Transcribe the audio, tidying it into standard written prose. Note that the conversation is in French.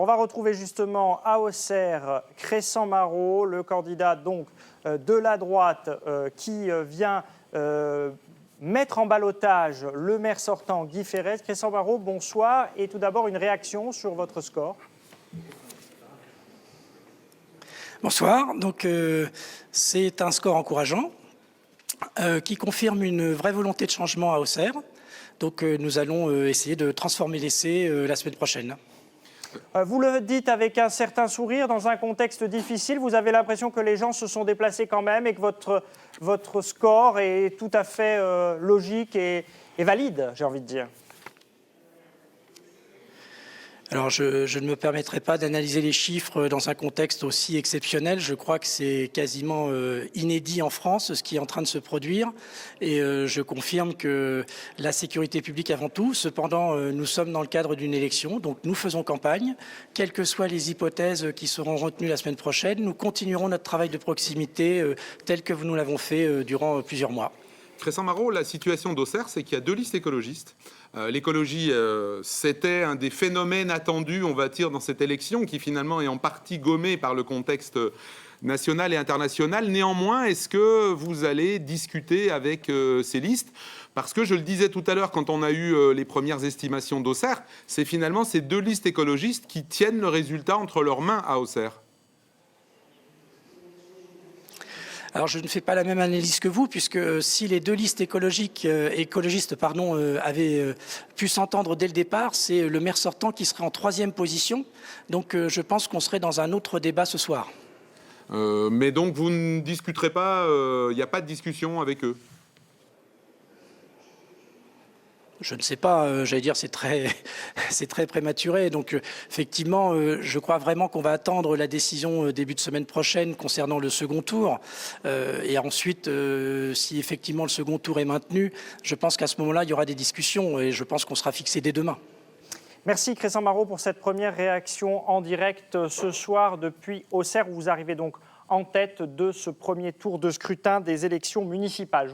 On va retrouver justement à Auxerre Cressan-Marot, le candidat donc de la droite qui vient mettre en ballottage le maire sortant Guy Ferret. Cressan-Marot, bonsoir. Et tout d'abord, une réaction sur votre score. Bonsoir. Donc, c'est un score encourageant qui confirme une vraie volonté de changement à Auxerre. Donc, nous allons essayer de transformer l'essai la semaine prochaine. Vous le dites avec un certain sourire, dans un contexte difficile. Vous avez l'impression que les gens se sont déplacés quand même et que votre score est tout à fait logique et valide, j'ai envie de dire. Alors, je ne me permettrai pas d'analyser les chiffres dans un contexte aussi exceptionnel. Je crois que c'est quasiment inédit en France, ce qui est en train de se produire. Et je confirme que la sécurité publique avant tout. Cependant, nous sommes dans le cadre d'une élection, donc nous faisons campagne. Quelles que soient les hypothèses qui seront retenues la semaine prochaine, nous continuerons notre travail de proximité tel que nous l'avons fait durant plusieurs mois. Cressan-Marot, la situation d'Auxerre, c'est qu'il y a deux listes écologistes. L'écologie, c'était un des phénomènes attendus, on va dire, dans cette élection, qui finalement est en partie gommé par le contexte national et international. Néanmoins, est-ce que vous allez discuter avec ces listes ? Parce que je le disais tout à l'heure, quand on a eu les premières estimations d'Auxerre, c'est finalement ces deux listes écologistes qui tiennent le résultat entre leurs mains à Auxerre. Alors, je ne fais pas la même analyse que vous, puisque si les deux listes écologistes avaient pu s'entendre dès le départ, c'est le maire sortant qui serait en 3e position. Donc, je pense qu'on serait dans un autre débat ce soir. Mais donc, vous ne discuterez pas, il n'y a pas de discussion avec eux ? Je ne sais pas, j'allais dire c'est très prématuré. Donc effectivement, je crois vraiment qu'on va attendre la décision début de semaine prochaine concernant le second tour. Et ensuite, si effectivement le second tour est maintenu, je pense qu'à ce moment-là, il y aura des discussions et je pense qu'on sera fixé dès demain. Merci Cressan-Marot pour cette première réaction en direct ce soir depuis Auxerre, où vous arrivez donc en tête de ce premier tour de scrutin des élections municipales.